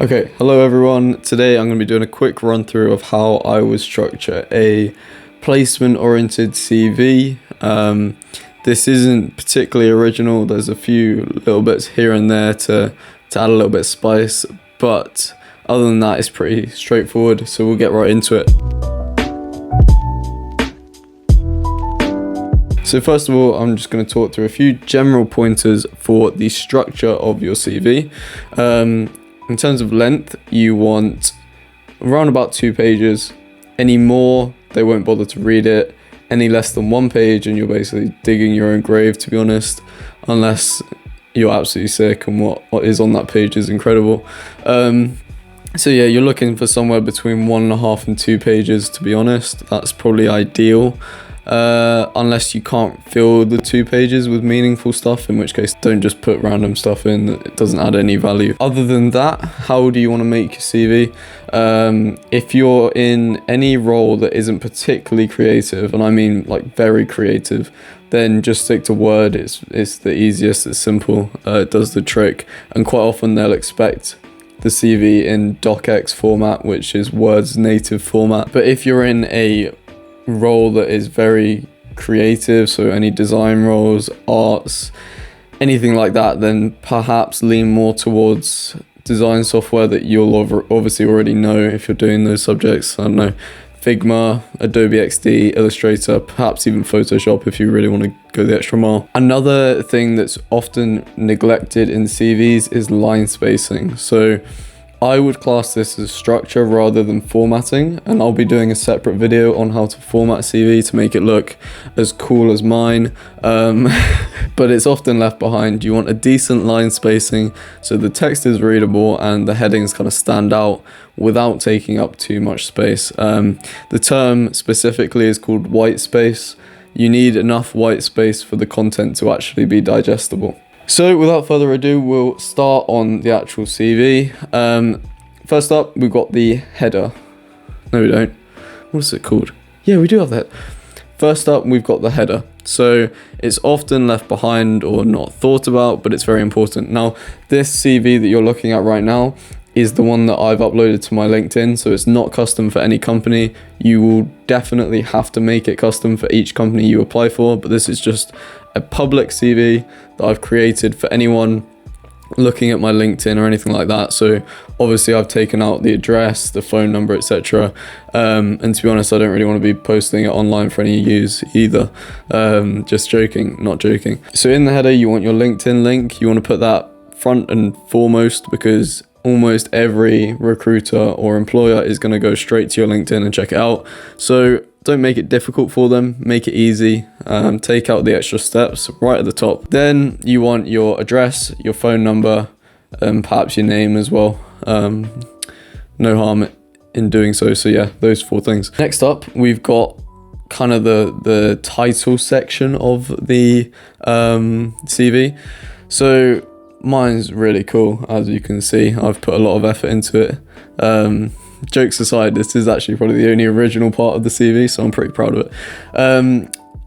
Okay, hello everyone. Today I'm going to be doing a quick run through of how I would structure a placement oriented CV. This isn't particularly original. There's a few little bits here and there to add a little bit of spice, but other than that, it's pretty straightforward. So we'll get right into it. So first of all, I'm just going to talk through a few general pointers for the structure of your CV. In terms of length, you want around about 2 pages. Any more, they won't bother to read it. Any less than 1 page, and you're basically digging your own grave, to be honest, unless you're absolutely sick and what is on that page is incredible. So yeah, you're looking for somewhere between 1.5 and 2 pages, to be honest. That's probably ideal. Unless you can't fill the 2 pages with meaningful stuff, in which case don't just put random stuff in that it doesn't add any value. Other than that, how do you want to make your CV? If you're in any role that isn't particularly creative, and I mean like very creative, then just stick to Word. It's the easiest, it's simple, it does the trick, and quite often they'll expect the CV in docx format, which is Word's native format. But if you're in a role that is very creative, so any design roles, arts, anything like that, then perhaps lean more towards design software that you'll obviously already know if you're doing those subjects. I don't know, Figma, Adobe XD, Illustrator, perhaps even Photoshop if you really want to go the extra mile. Another thing that's often neglected in CVs is line spacing. So I would class this as structure rather than formatting, and I'll be doing a separate video on how to format a CV to make it look as cool as mine, but it's often left behind. You want a decent line spacing so the text is readable and the headings kind of stand out without taking up too much space. The term specifically is called white space. You need enough white space for the content to actually be digestible. So without further ado, we'll start on the actual CV. First up, we've got the header. No, we don't. What is it called? Yeah, we do have that. First up, we've got the header. So it's often left behind or not thought about, but it's very important. Now, this CV that you're looking at right now is the one that I've uploaded to my LinkedIn, so it's not custom for any company. You will definitely have to make it custom for each company you apply for, but this is just a public CV that I've created for anyone looking at my LinkedIn or anything like that. So obviously I've taken out the address, the phone number, etc. And to be honest, I don't really want to be posting it online for any use either. Just joking, not joking. So in the header, you want your LinkedIn link. You want to put that front and foremost, because almost every recruiter or employer is going to go straight to your LinkedIn and check it out. So don't make it difficult for them, make it easy. Take out the extra steps right at the top. Then you want your address, your phone number, and perhaps your name as well. No harm in doing so. So yeah, those 4 things. Next up, we've got kind of the title section of the CV. So mine's really cool, as you can see. I've put a lot of effort into it. Jokes aside, this is actually probably the only original part of the CV, so I'm pretty proud of it.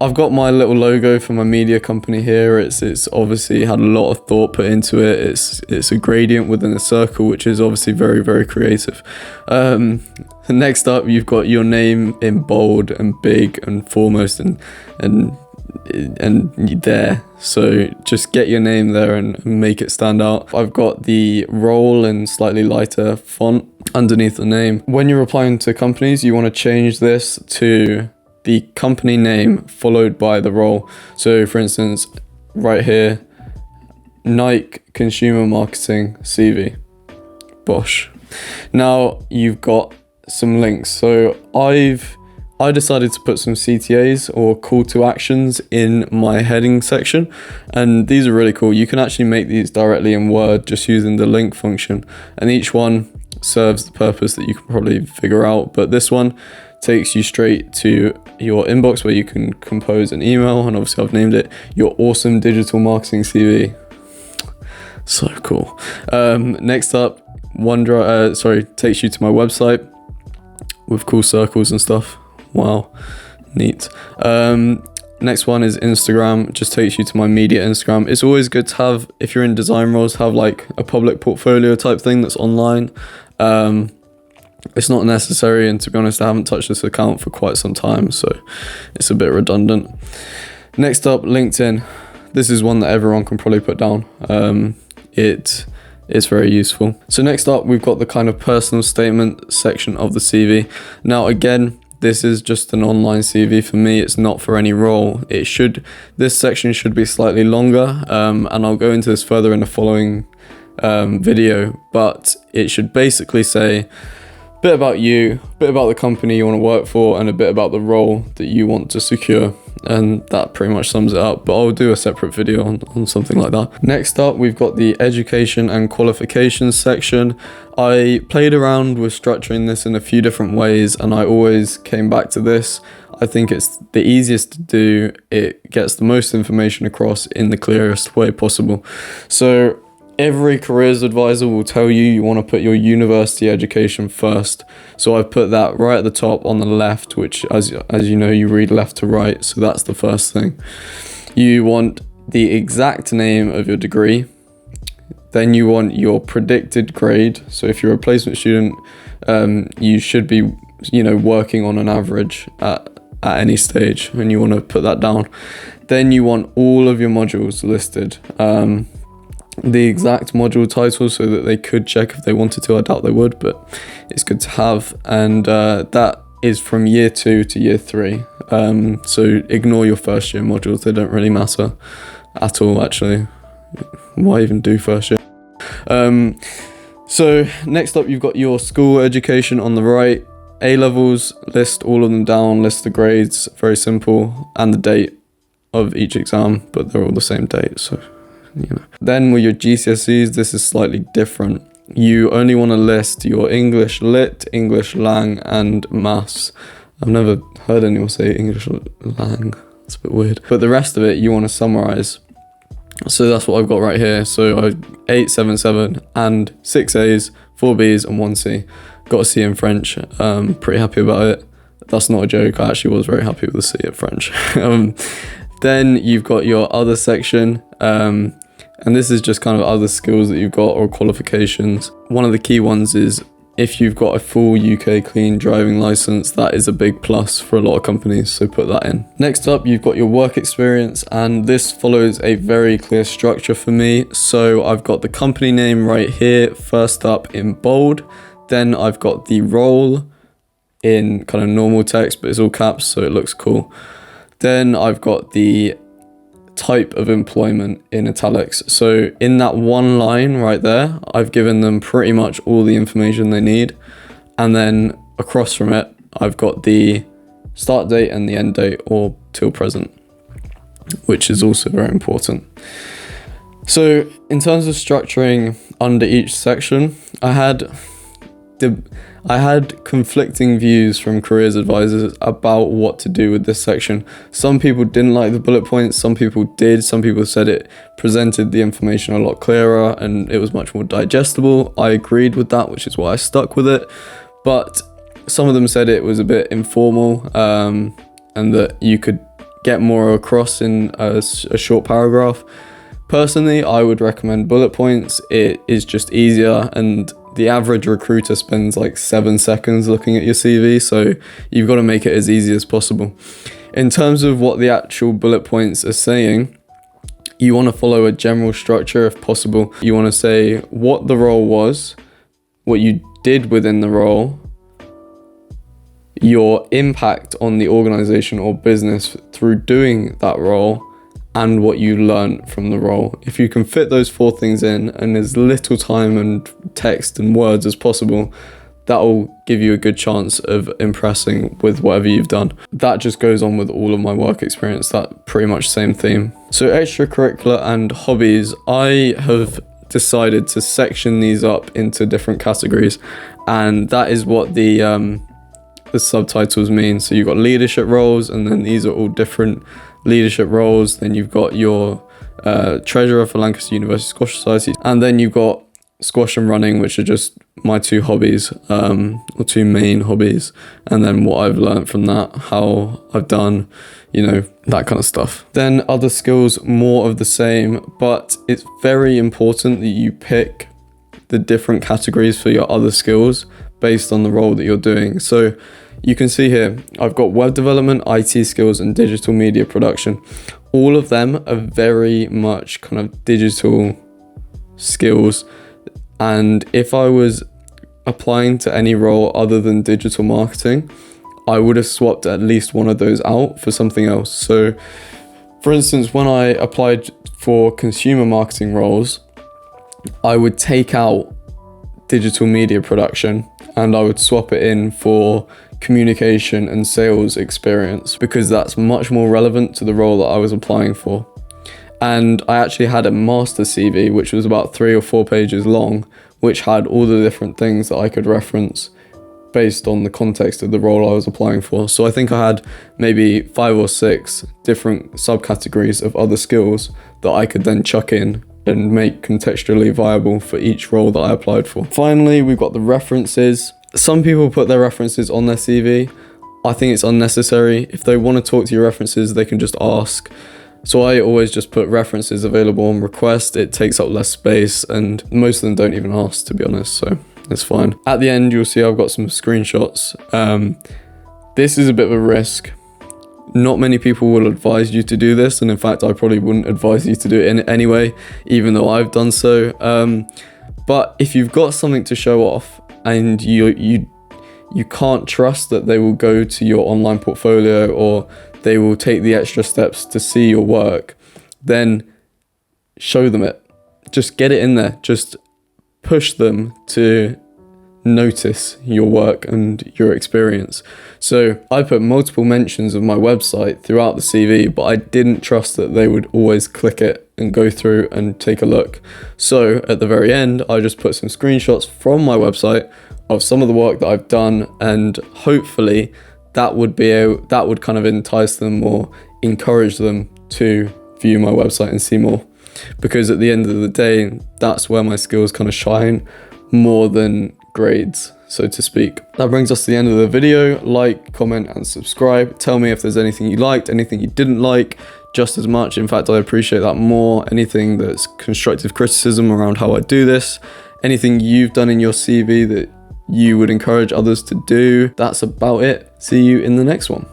I've got my little logo for my media company here. It's obviously had a lot of thought put into it. It's a gradient within a circle, which is obviously very, very creative. Next up, you've got your name in bold and big and foremost and there. So just get your name there and make it stand out. I've got the role in slightly lighter font underneath the name. When you're applying to companies, you want to change this to the company name followed by the role. So for instance, right here, Nike Consumer Marketing CV. Bosh. Now you've got some links. So I decided to put some CTAs or call to actions in my heading section, and these are really cool. You can actually make these directly in Word just using the link function, and each one serves the purpose that you can probably figure out, but this one takes you straight to your inbox where you can compose an email, and obviously I've named it Your Awesome Digital Marketing CV. So cool. Next up, OneDrive, takes you to my website with cool circles and stuff. Wow, neat. Next one is Instagram, just takes you to my media Instagram. It's always good to have, if you're in design roles, have like a public portfolio type thing that's online. It's not necessary, and to be honest, I haven't touched this account for quite some time, so it's a bit redundant. Next up, LinkedIn. This is one that everyone can probably put down. It is very useful. So next up, we've got the kind of personal statement section of the CV. Now again, this is just an online CV for me. It's not for any role. This section should be slightly longer, and I'll go into this further in the following video, but it should basically say a bit about you, a bit about the company you want to work for, and a bit about the role that you want to secure. And that pretty much sums it up, but I'll do a separate video on something like that. Next up, we've got the education and qualifications section. I played around with structuring this in a few different ways, and I always came back to this. I think it's the easiest to do. It gets the most information across in the clearest way possible. So every careers advisor will tell you want to put your university education first. So I've put that right at the top on the left, which as you know, you read left to right. So that's the first thing. You want the exact name of your degree. Then you want your predicted grade. So if you're a placement student, you should be, working on an average at any stage, and you want to put that down. Then you want all of your modules listed. The exact module title so that they could check if they wanted to. I doubt they would, but it's good to have. And that is from year 2 to year 3. So ignore your first year modules. They don't really matter at all, actually. Why even do first year? So next up, you've got your school education on the right. A-levels, list all of them down, list the grades, very simple, and the date of each exam, but they're all the same date, so Then with your GCSEs, this is slightly different. You only want to list your English Lit, English Lang, and Maths. I've never heard anyone say English Lang. It's a bit weird. But the rest of it, you want to summarize. So that's what I've got right here. So I 8, 7, 7, and 6 A's, 4 B's, and 1 C. Got a C in French. Pretty happy about it. That's not a joke. I actually was very happy with the C at French. Then you've got your other section. And this is just kind of other skills that you've got or qualifications. One of the key ones is if you've got a full UK clean driving license, that is a big plus for a lot of companies, so put that in. Next up, you've got your work experience, and this follows a very clear structure for me. So I've got the company name right here, first up in bold. Then I've got the role in kind of normal text, but it's all caps, so it looks cool. Then I've got the type of employment in italics. So in that one line right there, I've given them pretty much all the information they need. And then across from it, I've got the start date and the end date, or till present, which is also very important. So in terms of structuring under each section, I had conflicting views from careers advisors about what to do with this section. Some people didn't like the bullet points, some people did. Some people said it presented the information a lot clearer and it was much more digestible. I agreed with that, which is why I stuck with it. But some of them said it was a bit informal, and that you could get more across in a short paragraph. Personally, I would recommend bullet points. It is just easier, and the average recruiter spends like 7 seconds looking at your CV, so you've got to make it as easy as possible. In terms of what the actual bullet points are saying, you want to follow a general structure if possible. You want to say what the role was, what you did within the role, your impact on the organization or business through doing that role, and what you learned from the role. If you can fit those 4 things in and as little time and text and words as possible, that will give you a good chance of impressing with whatever you've done. That just goes on with all of my work experience, that pretty much same theme. So extracurricular and hobbies, I have decided to section these up into different categories, and that is what the subtitles mean. So you've got leadership roles, and then these are all different leadership roles. Then you've got your treasurer for Lancaster University Squash Society, and then you've got squash and running, which are just my two hobbies, or two main hobbies, and then what I've learned from that, how I've done, that kind of stuff. Then other skills, more of the same, but it's very important that you pick the different categories for your other skills based on the role that you're doing. So you can see here, I've got web development, IT skills, and digital media production. All of them are very much kind of digital skills. And if I was applying to any role other than digital marketing, I would have swapped at least one of those out for something else. So for instance, when I applied for consumer marketing roles, I would take out digital media production and I would swap it in for communication and sales experience, because that's much more relevant to the role that I was applying for. And I actually had a master CV, which was about 3 or 4 pages long, which had all the different things that I could reference based on the context of the role I was applying for. So I think I had maybe 5 or 6 different subcategories of other skills that I could then chuck in and make contextually viable for each role that I applied for. Finally, we've got the references. Some people put their references on their CV. I think it's unnecessary. If they want to talk to your references, they can just ask. So I always just put references available on request. It takes up less space and most of them don't even ask, to be honest, so it's fine. At the end, you'll see I've got some screenshots. This is a bit of a risk. Not many people will advise you to do this, and in fact, I probably wouldn't advise you to do it in anyway, even though I've done so. But if you've got something to show off and you can't trust that they will go to your online portfolio or they will take the extra steps to see your work, then show them it. Just get it in there. Just push them to notice your work and your experience. So I put multiple mentions of my website throughout the CV, but I didn't trust that they would always click it and go through and take a look. So at the very end, I just put some screenshots from my website of some of the work that I've done, and hopefully that would kind of entice them or encourage them to view my website and see more. Because at the end of the day, that's where my skills kind of shine more than grades, so to speak. That brings us to the end of the video. Like, comment, and subscribe. Tell me if there's anything you liked, anything you didn't like, just as much. In fact, I appreciate that more. Anything that's constructive criticism around how I do this, anything you've done in your CV that you would encourage others to do. That's about it. See you in the next one.